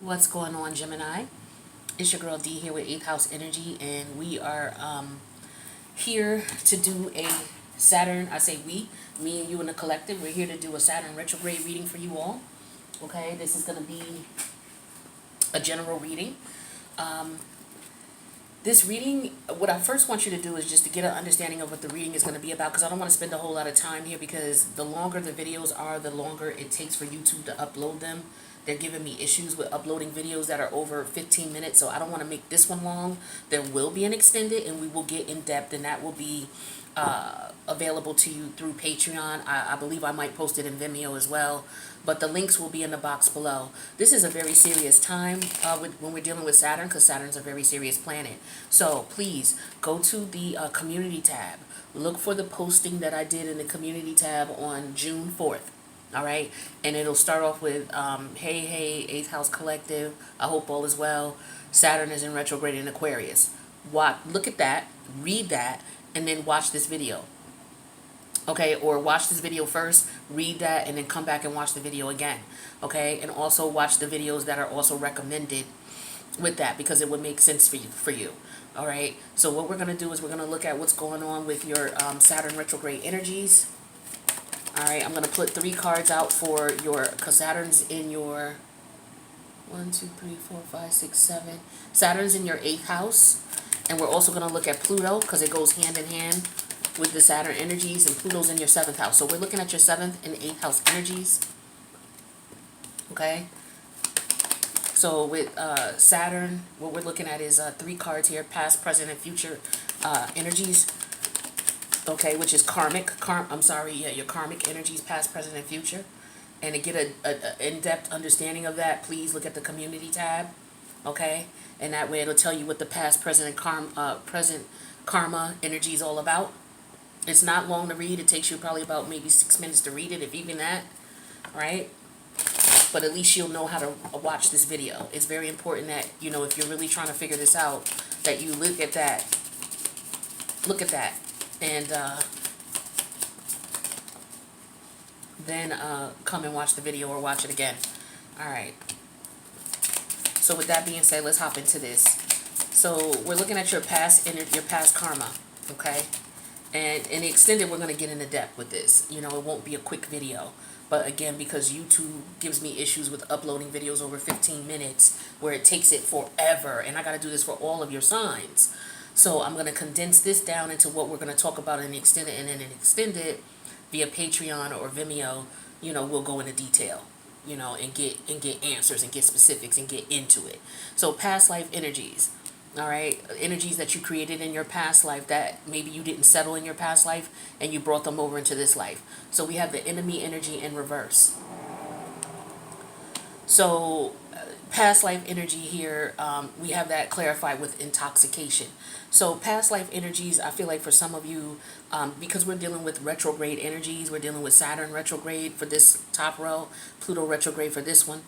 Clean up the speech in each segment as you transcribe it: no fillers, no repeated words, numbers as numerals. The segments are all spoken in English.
What's going on, Gemini? It's your girl D here with 8th House Energy, and we are here to do a Saturn, I say we, me and you in the collective, we're here to do a Saturn retrograde reading for you all. Okay, this is going to be a general reading. This reading, what I first want you to do is just to get an understanding of what the reading is going to be about, because I don't want to spend a whole lot of time here, because the longer the videos are, the longer it takes for YouTube to upload them. They're giving me issues with uploading videos that are over 15 minutes, so I don't want to make this one long. There will be an extended, and we will get in depth, and that will be available to you through Patreon. I believe I might post it in Vimeo as well, but the links will be in the box below. This is a very serious time when we're dealing with Saturn, because Saturn's a very serious planet. So please go to the community tab. Look for the posting that I did in the community tab on June 4th. All right, and it'll start off with hey 8th house collective, I hope all is well. Saturn is in retrograde in Aquarius. Look at that, read that, and then watch this video. Okay, or watch this video first, read that, and then come back and watch the video again. Okay, and also watch the videos that are also recommended with that, because it would make sense for you. All right, so what we're going to do is we're going to look at what's going on with your Saturn retrograde energies. All right, I'm going to put 3 cards out for your, because Saturn's in your 1, 2, 3, 4, 5, 6, 7. Saturn's in your 8th house. And we're also going to look at Pluto, because it goes hand in hand with the Saturn energies, and Pluto's in your 7th house. So we're looking at your 7th and 8th house energies. Okay. So with Saturn, what we're looking at is 3 cards here, past, present, and future energies. Okay, which is karmic. Your karmic energies, past, present, and future. And to get a in-depth understanding of that, please look at the community tab. Okay, and that way it'll tell you what the past, present, and present karma energy is all about. It's not long to read. It takes you probably about maybe 6 minutes to read it, if even that. Right? But at least you'll know how to watch this video. It's very important that, you know, if you're really trying to figure this out, that you look at that. Look at that. And then come and watch the video or watch it again. All right. So with that being said, let's hop into this. So we're looking at your past karma, okay? And in the extended, we're going to get into depth with this. You know, it won't be a quick video. But again, because YouTube gives me issues with uploading videos over 15 minutes, where it takes it forever, and I got to do this for all of your signs. So I'm going to condense this down into what we're going to talk about in the extended, and then in extended via Patreon or Vimeo, you know, we'll go into detail, you know, and get answers and get specifics and get into it. So past life energies, all right, energies that you created in your past life that maybe you didn't settle in your past life and you brought them over into this life. So we have the enemy energy in reverse. So past life energy here, we have that clarified with intoxication. So past life energies, I feel like for some of you, because we're dealing with retrograde energies, we're dealing with Saturn retrograde for this top row, Pluto retrograde for this one.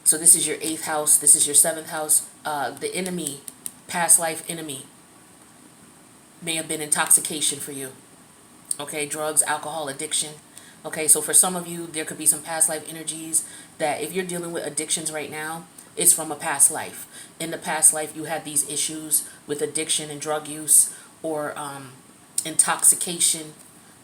So this is your 8th house, this is your 7th house. The enemy, past life enemy, may have been intoxication for you. Okay, drugs, alcohol, addiction. Okay, so for some of you, there could be some past life energies that if you're dealing with addictions right now, it's from a past life. In the past life, you had these issues with addiction and drug use, or intoxication.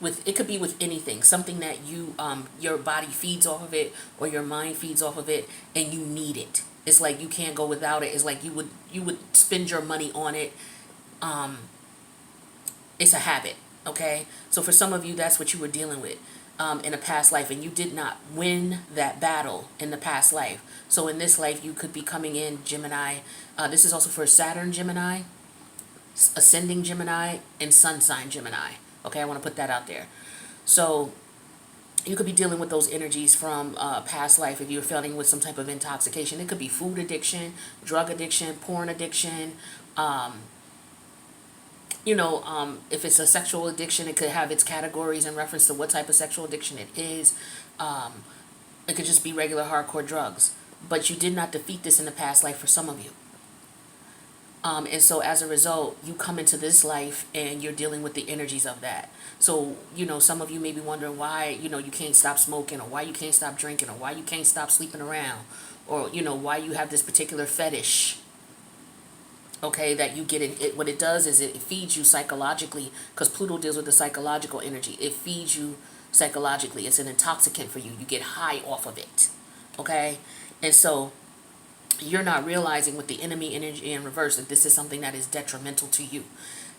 It could be with anything, something that you your body feeds off of it, or your mind feeds off of it, and you need it. It's like you can't go without it. It's like you would spend your money on it. It's a habit. Okay, so for some of you, that's what you were dealing with in a past life, and you did not win that battle in the past life. So in this life, you could be coming in Gemini. This is also for Saturn Gemini, ascending Gemini, and sun sign Gemini. Okay, I want to put that out there. So you could be dealing with those energies from past life if you're feeling with some type of intoxication. It could be food addiction, drug addiction, porn addiction. If it's a sexual addiction, it could have its categories in reference to what type of sexual addiction it is. It could just be regular hardcore drugs. But you did not defeat this in the past life for some of you. And so as a result, you come into this life and you're dealing with the energies of that. So, some of you may be wondering why, you can't stop smoking, or why you can't stop drinking, or why you can't stop sleeping around, or, you know, why you have this particular fetish. Okay, that you get it. What it does is it feeds you psychologically, because Pluto deals with the psychological energy. It feeds you psychologically. It's an intoxicant for you. You get high off of it. Okay, and so you're not realizing with the enemy energy in reverse that this is something that is detrimental to you.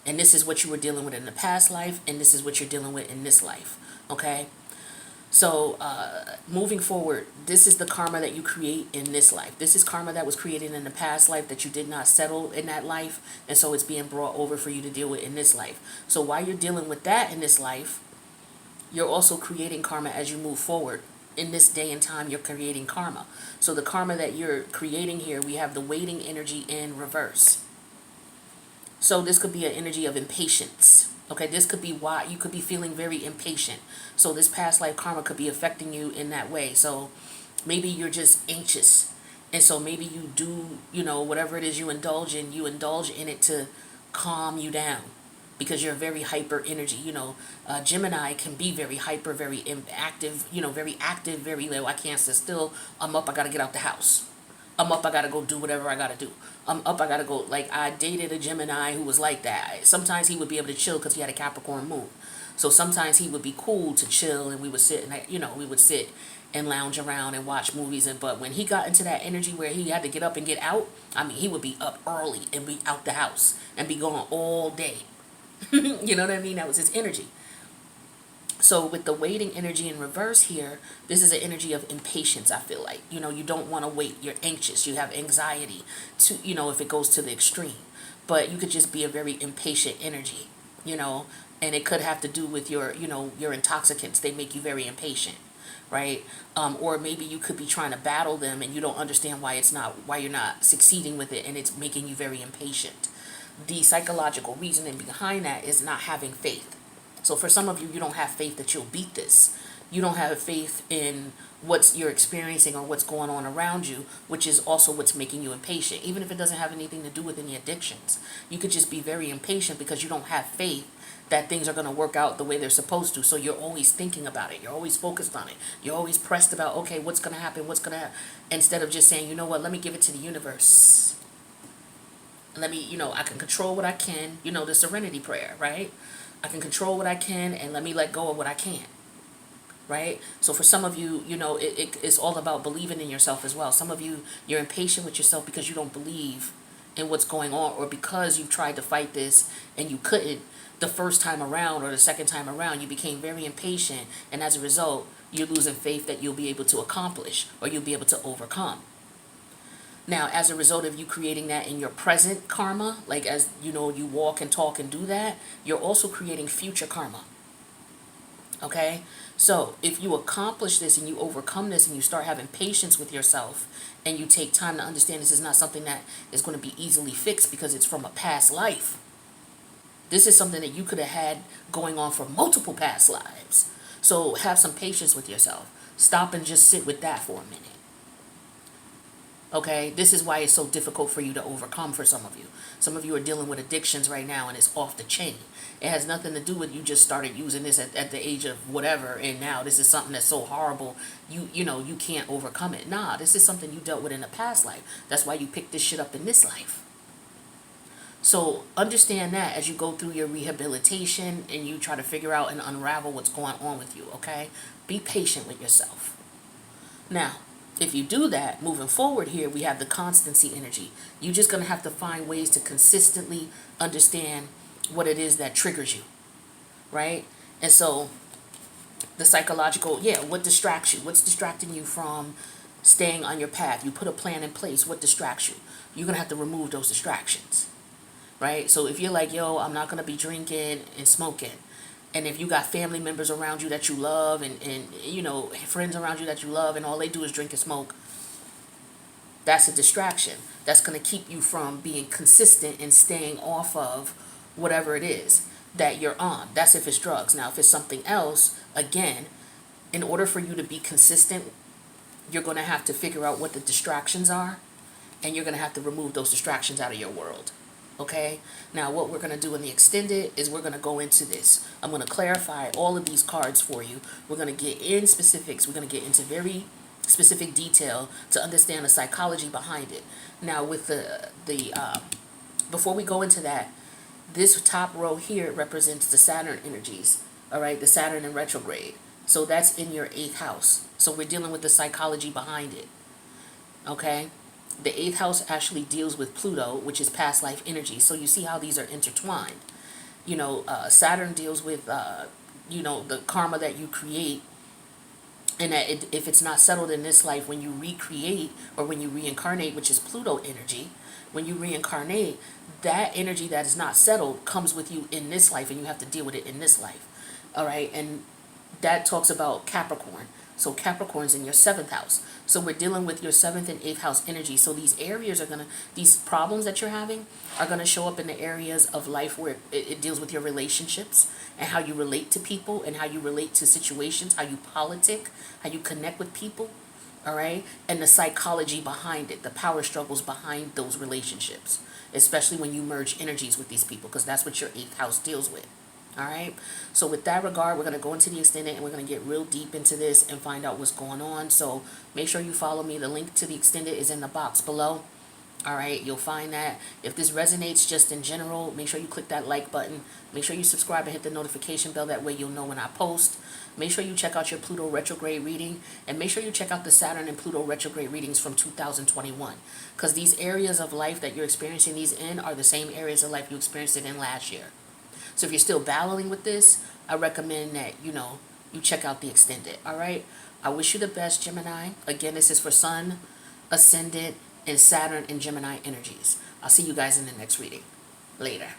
And this is what you were dealing with in the past life, and this is what you're dealing with in this life. Okay? So, moving forward, this is the karma that you create in this life. This is karma that was created in the past life that you did not settle in that life, and so it's being brought over for you to deal with in this life. So while you're dealing with that in this life, you're also creating karma as you move forward. In this day and time, you're creating karma. So the karma that you're creating here, we have the waiting energy in reverse. So this could be an energy of impatience. Okay, this could be why you could be feeling very impatient. So this past life karma could be affecting you in that way. So maybe you're just anxious. And so maybe you do, you know, whatever it is you indulge in it to calm you down. Because you're very hyper energy. You know, Gemini can be very hyper, very active, you know, very active, very low. I can't sit still. I'm up, I gotta get out the house. I'm up, I gotta go do whatever I gotta do. I'm up, I gotta go. Like, I dated a Gemini who was like that. Sometimes he would be able to chill because he had a Capricorn moon. So sometimes he would be cool to chill, and we would sit and, you know, we would sit and lounge around and watch movies. And but when he got into that energy where he had to get up and get out, I mean, he would be up early and be out the house and be gone all day. You know what I mean? That was his energy. So with the waiting energy in reverse here, this is an energy of impatience, I feel like. You know, you don't want to wait. You're anxious. You have anxiety, to, you know, if it goes to the extreme. But you could just be a very impatient energy, you know, and it could have to do with your, you know, your intoxicants. They make you very impatient, right? Or maybe you could be trying to battle them and you don't understand why you're not succeeding with it, and it's making you very impatient. The psychological reasoning behind that is not having faith. So for some of you, you don't have faith that you'll beat this. You don't have faith in what you're experiencing or what's going on around you, which is also what's making you impatient. Even if it doesn't have anything to do with any addictions, you could just be very impatient because you don't have faith that things are going to work out the way they're supposed to. So you're always thinking about it. You're always focused on it. You're always pressed about, okay, what's going to happen? What's going to happen? Instead of just saying, you know what, let me give it to the universe. Let me, you know, I can control what I can. You know, the serenity prayer, right? I can control what I can, and let me let go of what I can't, right? So for some of you, you know, it's all about believing in yourself as well. Some of you, you're impatient with yourself because you don't believe in what's going on, or because you've tried to fight this and you couldn't the first time around or the second time around. You became very impatient, and as a result, you're losing faith that you'll be able to accomplish or you'll be able to overcome. Now, as a result of you creating that in your present karma, like as you know, you walk and talk and do that, you're also creating future karma. Okay? So if you accomplish this and you overcome this and you start having patience with yourself and you take time to understand this is not something that is going to be easily fixed because it's from a past life. This is something that you could have had going on for multiple past lives. So have some patience with yourself. Stop and just sit with that for a minute. Okay, this is why it's so difficult for you to overcome for some of you. Some of you are dealing with addictions right now and it's off the chain. It has nothing to do with you just started using this at the age of whatever, and now this is something that's so horrible you know you can't overcome it. Nah, this is something you dealt with in a past life. That's why you picked this shit up in this life. So understand that as you go through your rehabilitation and you try to figure out and unravel what's going on with you, okay? Be patient with yourself. Now, if you do that, moving forward here, we have the constancy energy. You're just going to have to find ways to consistently understand what it is that triggers you, right? And so the psychological, what distracts you? What's distracting you from staying on your path? You put a plan in place. What distracts you? You're going to have to remove those distractions, right? So if you're like, yo, I'm not going to be drinking and smoking, and if you got family members around you that you love and you know, friends around you that you love and all they do is drink and smoke, that's a distraction. That's going to keep you from being consistent and staying off of whatever it is that you're on. That's if it's drugs. Now, if it's something else, again, in order for you to be consistent, you're going to have to figure out what the distractions are, and you're going to have to remove those distractions out of your world. Okay, now what we're going to do in the extended is we're going to go into this. I'm going to clarify all of these cards for you. We're going to get in specifics. We're going to get into very specific detail to understand the psychology behind it. Now with before we go into that, this top row here represents the Saturn energies, all right, the Saturn in retrograde. So that's in your 8th house. So we're dealing with the psychology behind it, okay? The 8th house actually deals with Pluto, which is past life energy. So you see how these are intertwined. You know, Saturn deals with, you know, the karma that you create, and that if it's not settled in this life, when you recreate or when you reincarnate, which is Pluto energy, when you reincarnate, that energy that is not settled comes with you in this life, and you have to deal with it in this life. All right, and that talks about Capricorn. So Capricorn's in your 7th house. So we're dealing with your 7th and 8th house energy. So these areas are these problems that you're having are gonna show up in the areas of life where it deals with your relationships and how you relate to people and how you relate to situations, how you politic, how you connect with people. All right, and the psychology behind it, the power struggles behind those relationships, especially when you merge energies with these people, because that's what your 8th house deals with. All right, so with that regard, we're going to go into the extended and we're going to get real deep into this and find out what's going on. So make sure you follow me. The link to the extended is in the box below. All right, you'll find that. If this resonates just in general, make sure you click that like button. Make sure you subscribe and hit the notification bell. That way you'll know when I post. Make sure you check out your Pluto retrograde reading, and make sure you check out the Saturn and Pluto retrograde readings from 2021, because these areas of life that you're experiencing these in are the same areas of life you experienced it in last year. So if you're still battling with this, I recommend that, you know, you check out the extended. All right, I wish you the best, Gemini. Again, this is for Sun, Ascendant, and Saturn and Gemini energies. I'll see you guys in the next reading. Later.